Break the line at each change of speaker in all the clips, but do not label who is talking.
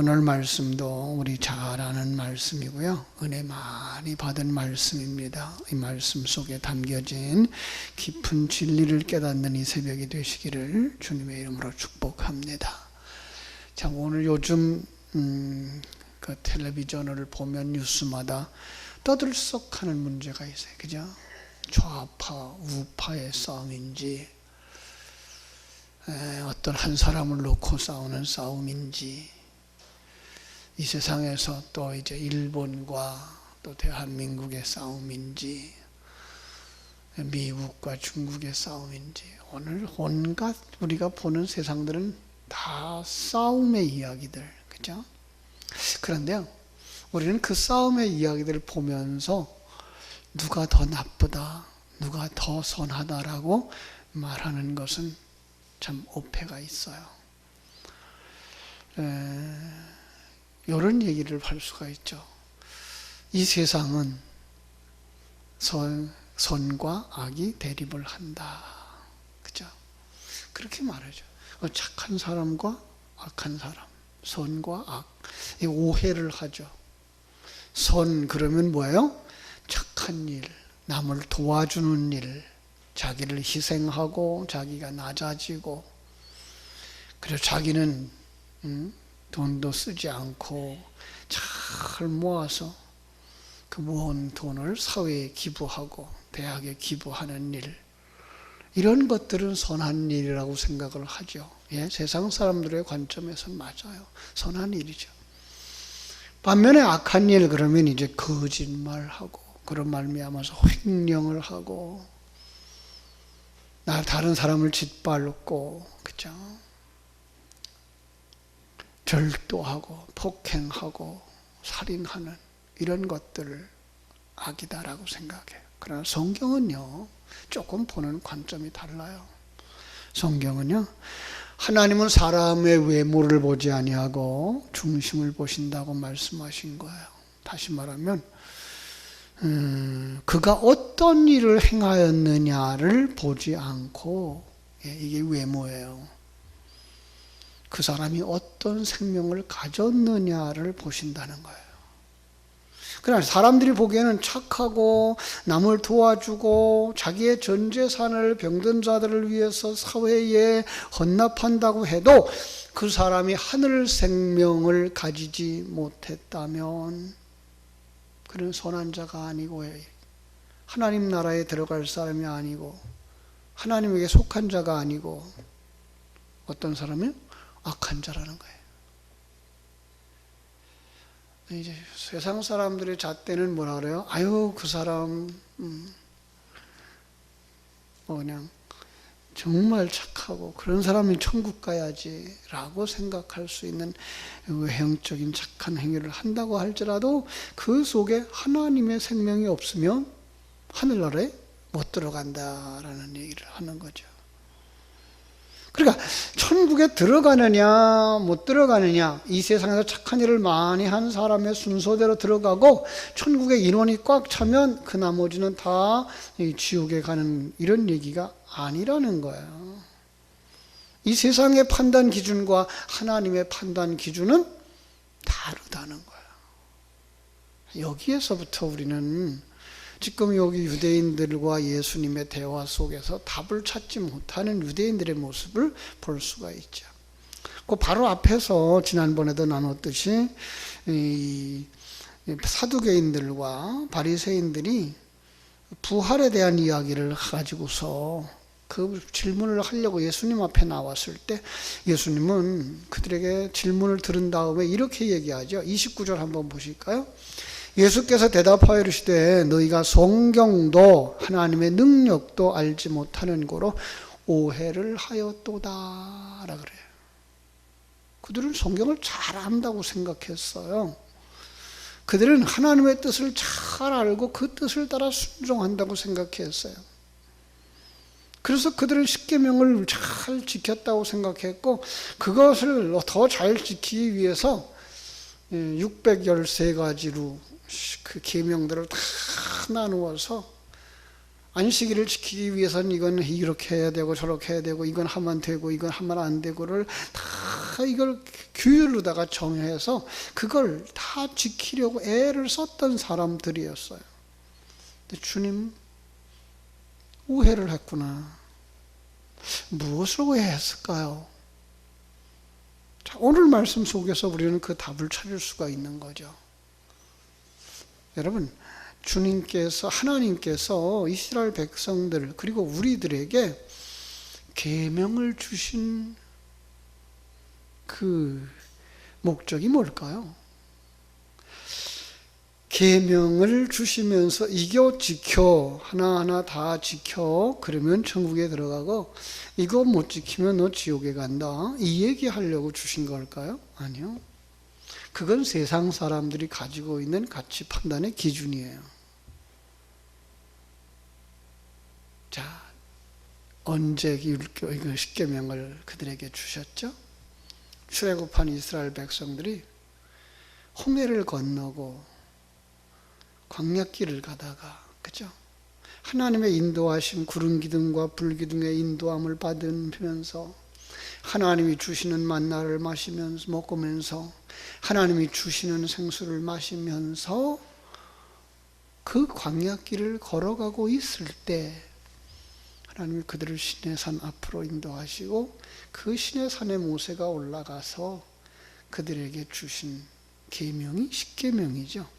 오늘 말씀도 우리 잘 아는 말씀이고요. 은혜 많이 받은 말씀입니다. 이 말씀 속에 담겨진 깊은 진리를 깨닫는 이 새벽이 되시기를 주님의 이름으로 축복합니다. 참 오늘 요즘 그 텔레비전을 보면 뉴스마다 떠들썩하는 문제가 있어요. 그죠? 좌파, 우파의 싸움인지 어떤 한 사람을 놓고 싸우는 싸움인지 이 세상에서 또 이제 일본과 또 대한민국의 싸움인지 미국과 중국의 싸움인지 오늘 온갖 우리가 보는 세상들은 다 싸움의 이야기들, 그죠? 그런데요, 우리는 그 싸움의 이야기들을 보면서 누가 더 나쁘다, 누가 더 선하다라고 말하는 것은 참 오해가 있어요. 이런 얘기를 할 수가 있죠. 이 세상은 선과 악이 대립을 한다. 그죠? 그렇게 말하죠. 착한 사람과 악한 사람, 선과 악. 이 오해를 하죠. 선 그러면 뭐예요? 착한 일, 남을 도와주는 일, 자기를 희생하고 자기가 낮아지고 그래서 자기는 돈도 쓰지 않고 잘 모아서 그 모은 돈을 사회에 기부하고 대학에 기부하는 일, 이런 것들은 선한 일이라고 생각을 하죠. 예, 세상 사람들의 관점에서 맞아요. 선한 일이죠. 반면에 악한 일 그러면 이제 거짓말하고 그런 말미암아서 횡령을 하고 다른 사람을 짓밟고, 그죠? 절도하고 폭행하고 살인하는 이런 것들을 악이다라고 생각해요. 그러나 성경은요, 조금 보는 관점이 달라요. 성경은요, 하나님은 사람의 외모를 보지 아니하고 중심을 보신다고 말씀하신 거예요. 다시 말하면 그가 어떤 일을 행하였느냐를 보지 않고, 이게 외모예요. 그 사람이 어떤 생명을 가졌느냐를 보신다는 거예요. 그러나 사람들이 보기에는 착하고 남을 도와주고 자기의 전 재산을 병든 자들을 위해서 사회에 헌납한다고 해도 그 사람이 하늘 생명을 가지지 못했다면 그런 선한 자가 아니고 하나님 나라에 들어갈 사람이 아니고 하나님에게 속한 자가 아니고 어떤 사람이 악한 자라는 거예요. 이제 세상 사람들의 잣대는 뭐라 그래요? 아유, 그 사람 그냥 정말 착하고 그런 사람이 천국 가야지 라고 생각할 수 있는 외형적인 착한 행위를 한다고 할지라도 그 속에 하나님의 생명이 없으면 하늘나라에 못 들어간다라는 얘기를 하는 거죠. 그러니까 천국에 들어가느냐 못 들어가느냐, 이 세상에서 착한 일을 많이 한 사람의 순서대로 들어가고 천국에 인원이 꽉 차면 그 나머지는 다 지옥에 가는 이런 얘기가 아니라는 거예요. 이 세상의 판단 기준과 하나님의 판단 기준은 다르다는 거예요. 여기에서부터 우리는 지금 여기 유대인들과 예수님의 대화 속에서 답을 찾지 못하는 유대인들의 모습을 볼 수가 있죠. 그 바로 앞에서 지난번에도 나눴듯이 이 사두개인들과 바리새인들이 부활에 대한 이야기를 가지고서 그 질문을 하려고 예수님 앞에 나왔을 때 예수님은 그들에게 질문을 들은 다음에 이렇게 얘기하죠. 29절 한번 보실까요? 예수께서 대답하여 이르시되 너희가 성경도 하나님의 능력도 알지 못하는 고로 오해를 하였도다 라 그래요. 그들은 성경을 잘 안다고 생각했어요. 그들은 하나님의 뜻을 잘 알고 그 뜻을 따라 순종한다고 생각했어요. 그래서 그들은 십계명을 잘 지켰다고 생각했고 그것을 더 잘 지키기 위해서 613가지로 그 계명들을 다 나누어서 안식일을 지키기 위해서는 이건 이렇게 해야 되고 저렇게 해야 되고 이건 하면 되고 이건 하면 안 되고를 다 이걸 규율로다가 정해서 그걸 다 지키려고 애를 썼던 사람들이었어요. 근데 주님 우회를 했구나. 무엇을 우회했을까요? 자, 오늘 말씀 속에서 우리는 그 답을 찾을 수가 있는 거죠. 여러분, 하나님께서 이스라엘 백성들 그리고 우리들에게 계명을 주신 그 목적이 뭘까요? 계명을 주시면서 이거 지켜, 하나하나 다 지켜, 그러면 천국에 들어가고 이거 못 지키면 너 지옥에 간다, 이 얘기하려고 주신 걸까요? 아니요. 그건 세상 사람들이 가지고 있는 가치 판단의 기준이에요. 자, 언제 이거 십계명을 그들에게 주셨죠? 출애굽한 이스라엘 백성들이 홍해를 건너고 광야길을 가다가, 그죠? 하나님의 인도하심, 구름 기둥과 불 기둥의 인도함을 받으면서 하나님이 주시는 만나를 마시면서 먹으면서 하나님이 주시는 생수를 마시면서 그 광야길을 걸어가고 있을 때 하나님이 그들을 시내산 앞으로 인도하시고 그 시내산에 모세가 올라가서 그들에게 주신 계명이 십계명이죠.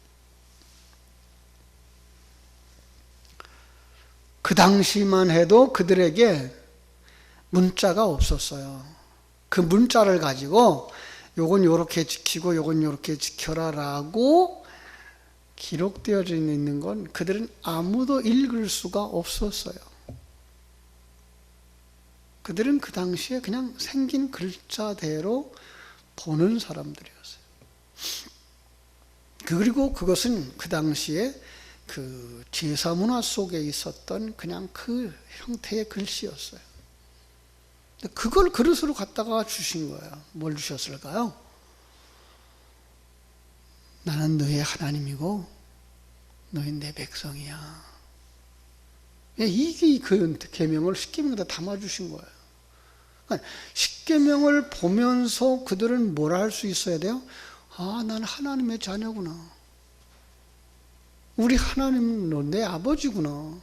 그 당시만 해도 그들에게 문자가 없었어요. 그 문자를 가지고 요건 요렇게 지키고 요건 요렇게 지켜라 라고 기록되어져 있는 건 그들은 아무도 읽을 수가 없었어요. 그들은 그 당시에 그냥 생긴 글자대로 보는 사람들이었어요. 그리고 그것은 그 당시에 그 제사 문화 속에 있었던 그냥 그 형태의 글씨였어요. 그걸 그릇으로 갖다가 주신 거예요. 뭘 주셨을까요? 나는 너의 하나님이고 너희 내 백성이야. 이게 그 계명을 십계명에다 담아주신 거예요. 그러니까 십계명을 보면서 그들은 뭘 할 수 있어야 돼요? 아, 난 하나님의 자녀구나. 우리 하나님은 내 아버지구나.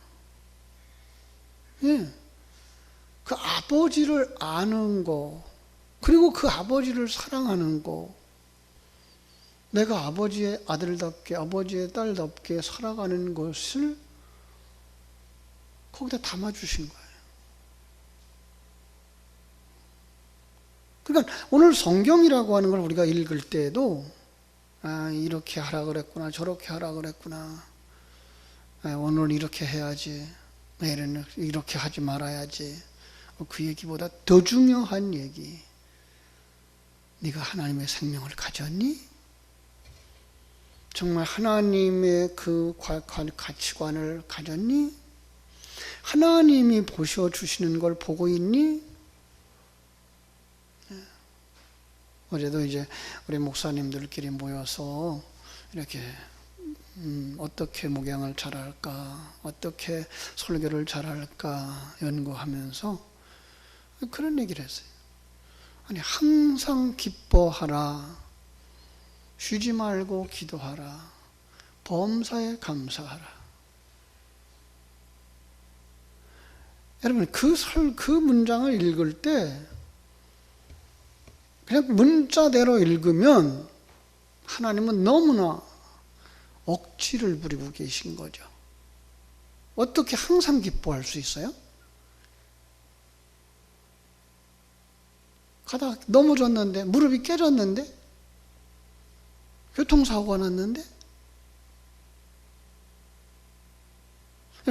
예. 그 아버지를 아는 거, 그리고 그 아버지를 사랑하는 거, 내가 아버지의 아들답게, 아버지의 딸답게 살아가는 것을 거기다 담아주신 거예요. 그러니까 오늘 성경이라고 하는 걸 우리가 읽을 때에도 아, 이렇게 하라 그랬구나, 저렇게 하라 그랬구나, 아, 오늘 이렇게 해야지, 내일은 이렇게 하지 말아야지, 그 얘기보다 더 중요한 얘기, 네가 하나님의 생명을 가졌니? 정말 하나님의 그 가치관을 가졌니? 하나님이 보셔주시는 걸 보고 있니? 어제도 이제 우리 목사님들끼리 모여서 이렇게 어떻게 목양을 잘할까, 어떻게 설교를 잘할까 연구하면서 그런 얘기를 했어요. 아니, 항상 기뻐하라, 쉬지 말고 기도하라, 범사에 감사하라. 여러분, 그 문장을 읽을 때 그냥 문자대로 읽으면 하나님은 너무나 억지를 부리고 계신 거죠. 어떻게 항상 기뻐할 수 있어요? 가다가 넘어졌는데, 무릎이 깨졌는데, 교통사고가 났는데,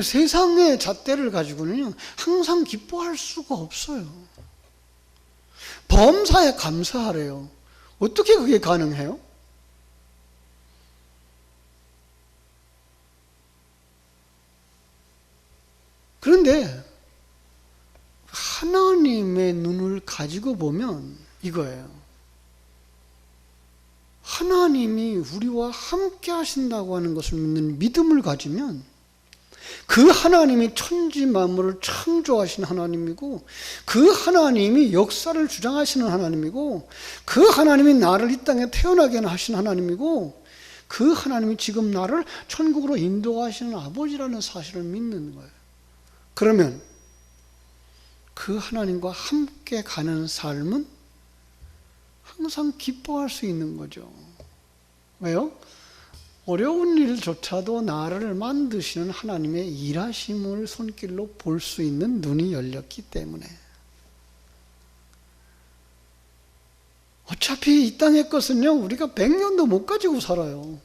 세상의 잣대를 가지고는 항상 기뻐할 수가 없어요. 범사에 감사하래요. 어떻게 그게 가능해요? 그런데 하나님의 눈을 가지고 보면 이거예요. 하나님이 우리와 함께 하신다고 하는 것을 믿는 믿음을 가지면 그 하나님이 천지 만물을 창조하신 하나님이고, 그 하나님이 역사를 주장하시는 하나님이고, 그 하나님이 나를 이 땅에 태어나게 하신 하나님이고, 그 하나님이 지금 나를 천국으로 인도하시는 아버지라는 사실을 믿는 거예요. 그러면 그 하나님과 함께 가는 삶은 항상 기뻐할 수 있는 거죠. 왜요? 어려운 일조차도 나를 만드시는 하나님의 일하심을 손길로 볼 수 있는 눈이 열렸기 때문에. 어차피 이 땅의 것은요, 우리가 100년도 못 가지고 살아요.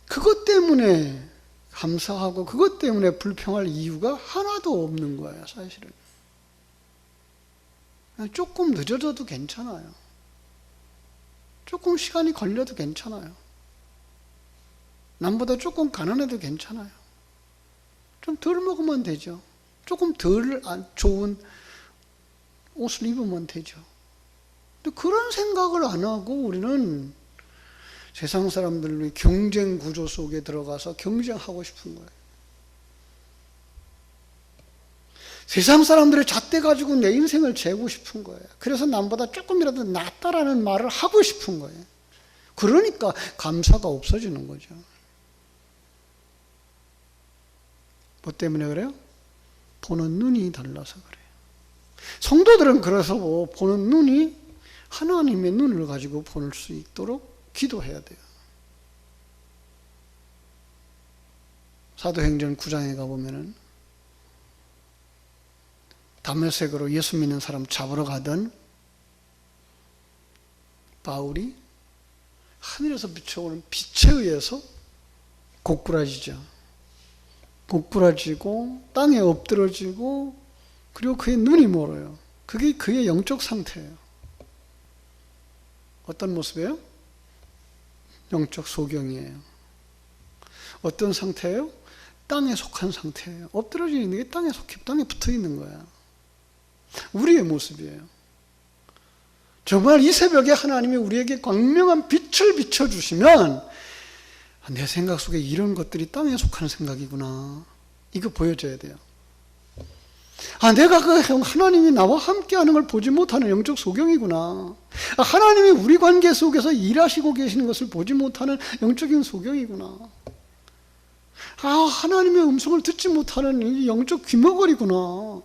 그것 때문에 감사하고 그것 때문에 불평할 이유가 하나도 없는 거예요, 사실은. 조금 늦어져도 괜찮아요. 조금 시간이 걸려도 괜찮아요. 남보다 조금 가난해도 괜찮아요. 좀 덜 먹으면 되죠. 조금 덜 좋은 옷을 입으면 되죠. 근데 그런 생각을 안 하고 우리는 세상 사람들의 경쟁 구조 속에 들어가서 경쟁하고 싶은 거예요. 세상 사람들의 잣대 가지고 내 인생을 재고 싶은 거예요. 그래서 남보다 조금이라도 낫다라는 말을 하고 싶은 거예요. 그러니까 감사가 없어지는 거죠. 뭐 때문에 그래요? 보는 눈이 달라서 그래요. 성도들은 그래서 보는 눈이 하나님의 눈을 가지고 볼 수 있도록 기도해야 돼요. 사도행전 9장에 가보면은 다메섹으로 예수 믿는 사람 잡으러 가던 바울이 하늘에서 비춰오는 빛에 의해서 고꾸라지죠. 고꾸라지고 땅에 엎드러지고, 그리고 그의 눈이 멀어요. 그게 그의 영적 상태예요. 어떤 모습이에요? 영적 소경이에요. 어떤 상태예요? 땅에 속한 상태예요. 엎드러져 있는 게 땅에 붙어 있는 거야. 우리의 모습이에요. 정말 이 새벽에 하나님이 우리에게 광명한 빛을 비춰주시면, 내 생각 속에 이런 것들이 땅에 속하는 생각이구나, 이거 보여줘야 돼요. 내가 그 하나님이 나와 함께하는 걸 보지 못하는 영적 소경이구나. 하나님이 우리 관계 속에서 일하시고 계시는 것을 보지 못하는 영적인 소경이구나. 하나님의 음성을 듣지 못하는 이 영적 귀머거리구나.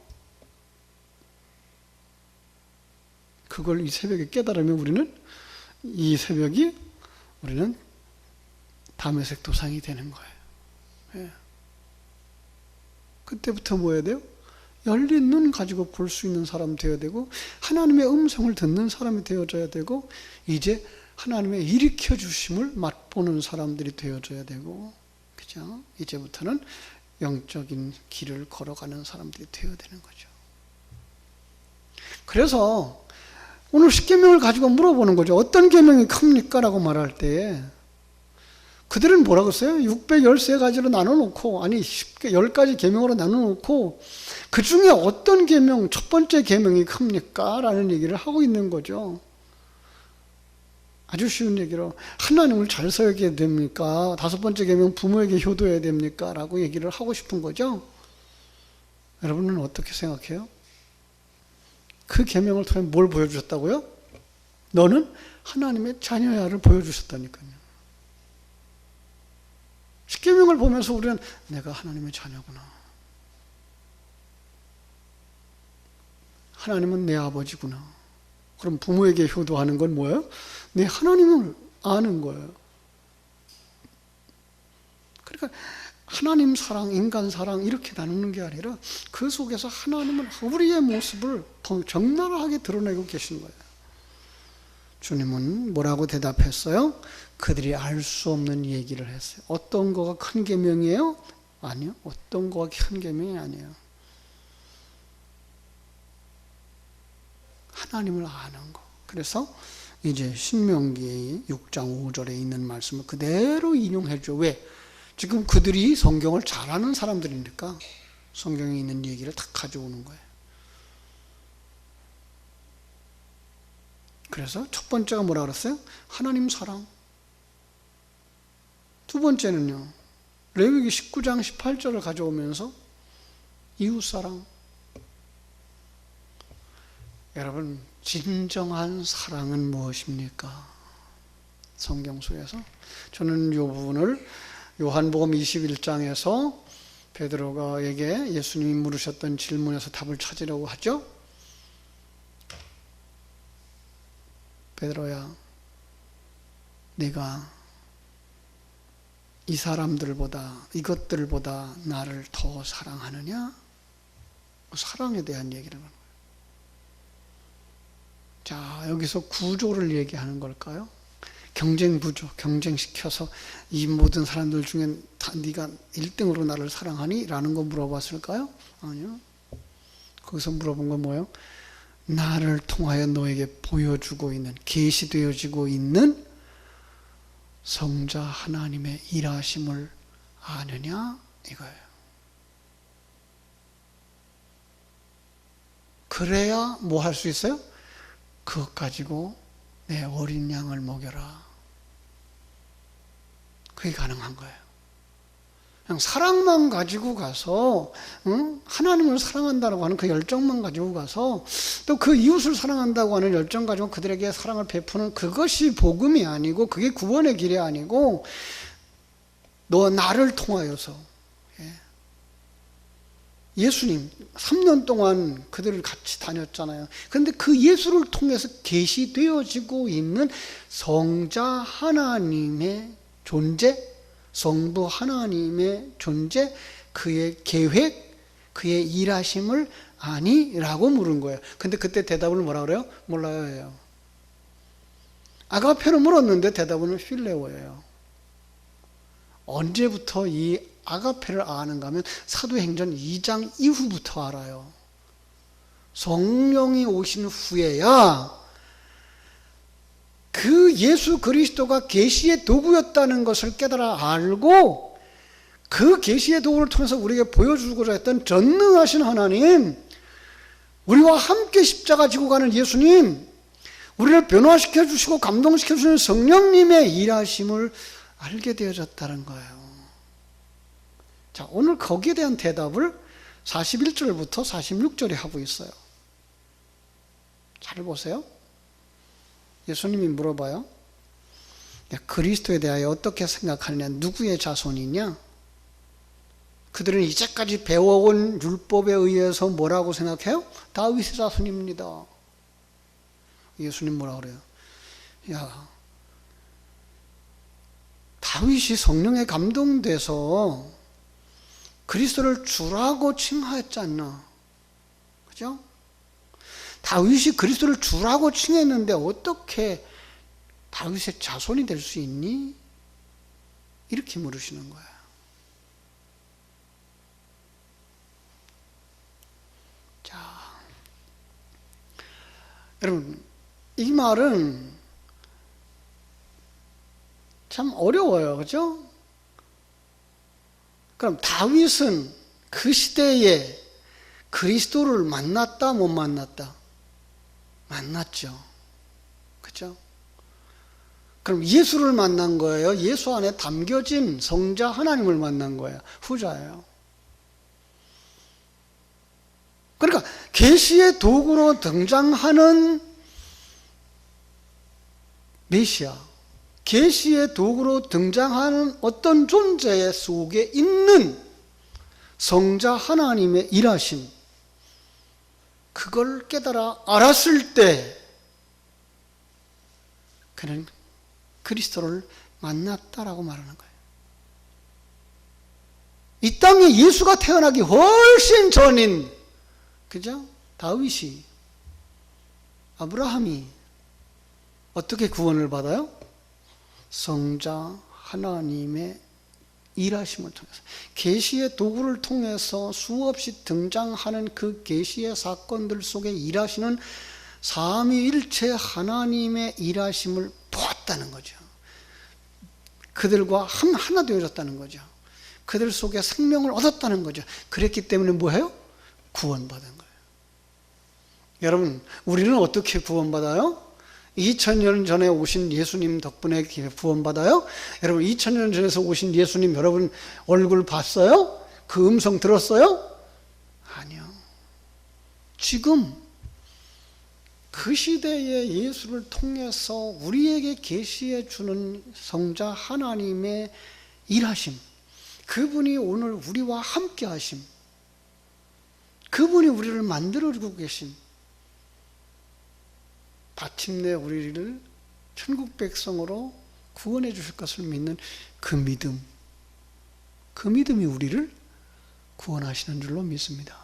그걸 이 새벽에 깨달으면 이 새벽이 우리는 다메섹 도상이 되는 거예요. 예. 그때부터 뭐 해야 돼요? 열린 눈 가지고 볼 수 있는 사람 되어야 되고, 하나님의 음성을 듣는 사람이 되어져야 되고, 이제 하나님의 일으켜 주심을 맛보는 사람들이 되어져야 되고, 그죠? 이제부터는 영적인 길을 걸어가는 사람들이 되어야 되는 거죠. 그래서 오늘 10계명을 가지고 물어보는 거죠. 어떤 계명이 큽니까? 라고 말할 때 그들은 뭐라고 했어요? 613가지로 나눠놓고, 10가지 계명으로 나눠놓고, 그 중에 어떤 계명, 첫 번째 계명이 큽니까? 라는 얘기를 하고 있는 거죠. 아주 쉬운 얘기로, 하나님을 잘 섬겨야 됩니까? 5번째 계명, 부모에게 효도해야 됩니까? 라고 얘기를 하고 싶은 거죠. 여러분은 어떻게 생각해요? 그 계명을 통해 뭘 보여주셨다고요? 너는 하나님의 자녀야를 보여주셨다니까요. 10계명을 보면서 우리는 내가 하나님의 자녀구나. 하나님은 내 아버지구나. 그럼 부모에게 효도하는 건 뭐예요? 내 하나님을 아는 거예요. 그러니까 하나님 사랑, 인간 사랑 이렇게 나누는 게 아니라 그 속에서 하나님은 우리의 모습을 더 적나라하게 드러내고 계신 거예요. 주님은 뭐라고 대답했어요? 그들이 알 수 없는 얘기를 했어요. 어떤 거가 큰 계명이에요? 아니요. 어떤 거가 큰 계명이 아니에요. 하나님을 아는 거. 그래서 이제 신명기 6장 5절에 있는 말씀을 그대로 인용해줘. 왜? 지금 그들이 성경을 잘 아는 사람들이니까 성경에 있는 얘기를 다 가져오는 거예요. 그래서 첫 번째가 뭐라 그랬어요? 하나님 사랑. 두 번째는요, 레위기 19장 18절을 가져오면서 이웃사랑. 여러분, 진정한 사랑은 무엇입니까? 성경 속에서 저는 이 부분을 요한복음 21장에서 베드로가에게 예수님이 물으셨던 질문에서 답을 찾으려고 하죠. 베드로야, 네가 이 사람들보다, 이것들보다 나를 더 사랑하느냐? 사랑에 대한 얘기를 하는 거예요. 자, 여기서 구조를 얘기하는 걸까요? 경쟁 구조, 경쟁시켜서 이 모든 사람들 중에 다 네가 1등으로 나를 사랑하니? 라는 거 물어봤을까요? 아니요. 거기서 물어본 건 뭐예요? 나를 통하여 너에게 보여주고 있는, 계시되어지고 있는 성자 하나님의 일하심을 아느냐? 이거예요. 그래야 뭐 할 수 있어요? 그것 가지고 내 어린 양을 먹여라. 그게 가능한 거예요. 그냥 사랑만 가지고 가서, 하나님을 사랑한다고 하는 그 열정만 가지고 가서, 또 그 이웃을 사랑한다고 하는 열정 가지고 그들에게 사랑을 베푸는 그것이 복음이 아니고, 그게 구원의 길이 아니고, 너 나를 통하여서, 예수님 3년 동안 그들을 같이 다녔잖아요. 그런데 그 예수를 통해서 계시되어지고 있는 성자 하나님의 존재, 성부 하나님의 존재, 그의 계획, 그의 일하심을 아니? 라고 물은 거예요. 근데 그때 대답을 뭐라 그래요? 몰라요 해요. 아가페로 물었는데 대답은 필레오예요. 언제부터 이 아가페를 아는가 하면 사도행전 2장 이후부터 알아요. 성령이 오신 후에야 그 예수 그리스도가 계시의 도구였다는 것을 깨달아 알고, 그 계시의 도구를 통해서 우리에게 보여주고자 했던 전능하신 하나님, 우리와 함께 십자가 지고 가는 예수님, 우리를 변화시켜 주시고 감동시켜 주시는 성령님의 일하심을 알게 되어졌다는 거예요. 자, 오늘 거기에 대한 대답을 41절부터 46절에 하고 있어요. 잘 보세요. 예수님이 물어봐요. 그리스도에 대하여 어떻게 생각하느냐? 누구의 자손이냐? 그들은 이제까지 배워온 율법에 의해서 뭐라고 생각해요? 다윗의 자손입니다. 예수님 뭐라 그래요? 야, 다윗이 성령에 감동돼서 그리스도를 주라고 칭하였지 않나? 그죠? 다윗이 그리스도를 주라고 칭했는데 어떻게 다윗의 자손이 될 수 있니? 이렇게 물으시는 거예요. 자, 여러분, 이 말은 참 어려워요. 그죠? 그럼 다윗은 그 시대에 그리스도를 만났다, 못 만났다? 만났죠. 그죠? 그럼 예수를 만난 거예요? 예수 안에 담겨진 성자 하나님을 만난 거예요? 후자예요. 그러니까 계시의 도구로 등장하는 메시아, 계시의 도구로 등장하는 어떤 존재 속에 있는 성자 하나님의 일하심, 그걸 깨달아 알았을 때 그는 그리스도를 만났다라고 말하는 거예요. 이 땅에 예수가 태어나기 훨씬 전인, 그죠? 다윗이, 아브라함이 어떻게 구원을 받아요? 성자 하나님의 일하심을 통해서, 계시의 도구를 통해서 수없이 등장하는 그 계시의 사건들 속에 일하시는 삼위일체 하나님의 일하심을 보았다는 거죠. 그들과 하나 되어졌다는 거죠. 그들 속에 생명을 얻었다는 거죠. 그랬기 때문에 뭐예요? 구원받은 거예요. 여러분, 우리는 어떻게 구원받아요? 2000년 전에 오신 예수님 덕분에 구원받아요? 여러분 2000년 전에서 오신 예수님 여러분 얼굴 봤어요? 그 음성 들었어요? 아니요. 지금 그 시대의 예수를 통해서 우리에게 계시해 주는 성자 하나님의 일하심, 그분이 오늘 우리와 함께 하심, 그분이 우리를 만들어주고 계심, 마침내 우리를 천국 백성으로 구원해 주실 것을 믿는 그 믿음, 그 믿음이 우리를 구원하시는 줄로 믿습니다.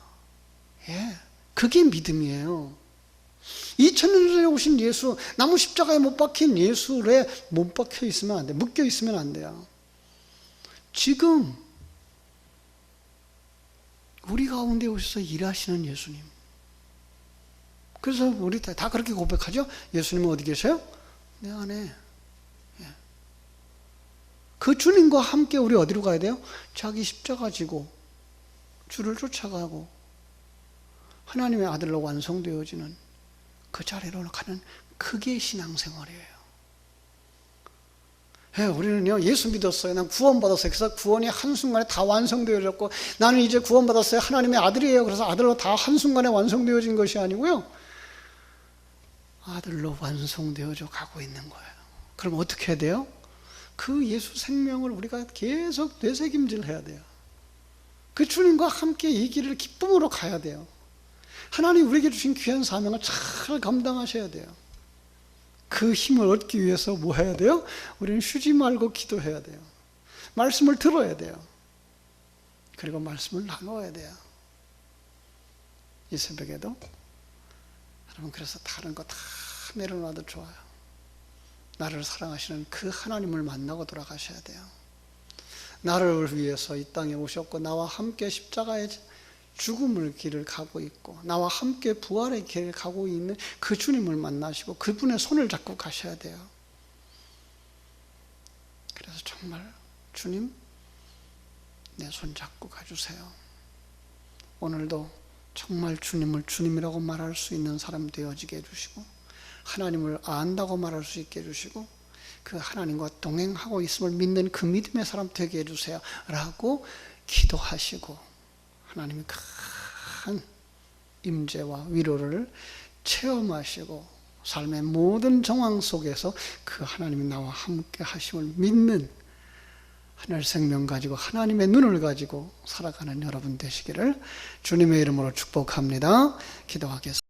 예, 그게 믿음이에요. 2000년 전에 오신 예수, 나무 십자가에 못 박힌 예수에 못 박혀 있으면 안 돼. 묶여 있으면 안 돼요. 지금 우리 가운데 오셔서 일하시는 예수님. 그래서 우리 다 그렇게 고백하죠. 예수님은 어디 계세요? 내 안에. 예. 그 주님과 함께 우리 어디로 가야 돼요? 자기 십자가 지고 주를 쫓아가고 하나님의 아들로 완성되어지는 그 자리로 가는, 그게 신앙생활이에요. 예, 우리는요, 예수 믿었어요. 난 구원받았어요. 그래서 구원이 한순간에 다 완성되어졌고, 나는 이제 구원받았어요. 하나님의 아들이에요. 그래서 아들로 다 한순간에 완성되어진 것이 아니고요, 아들로 완성되어져 가고 있는 거예요. 그럼 어떻게 해야 돼요? 그 예수 생명을 우리가 계속 되새김질 해야 돼요. 그 주님과 함께 이 길을 기쁨으로 가야 돼요. 하나님 우리에게 주신 귀한 사명을 잘 감당하셔야 돼요. 그 힘을 얻기 위해서 뭐 해야 돼요? 우리는 쉬지 말고 기도해야 돼요. 말씀을 들어야 돼요. 그리고 말씀을 나눠야 돼요. 이 새벽에도 여러분, 그래서 다른 거 다 내려놔도 좋아요. 나를 사랑하시는 그 하나님을 만나고 돌아가셔야 돼요. 나를 위해서 이 땅에 오셨고 나와 함께 십자가의 죽음의 길을 가고 있고 나와 함께 부활의 길을 가고 있는 그 주님을 만나시고 그분의 손을 잡고 가셔야 돼요. 그래서 정말 주님, 내 손 잡고 가주세요. 오늘도 정말 주님을 주님이라고 말할 수 있는 사람 되어지게 해주시고 하나님을 안다고 말할 수 있게 해주시고 그 하나님과 동행하고 있음을 믿는 그 믿음의 사람 되게 해주세요 라고 기도하시고 하나님의 큰 임재와 위로를 체험하시고 삶의 모든 정황 속에서 그 하나님이 나와 함께 하심을 믿는 하늘 생명 가지고 하나님의 눈을 가지고 살아가는 여러분 되시기를 주님의 이름으로 축복합니다. 기도하겠습니다.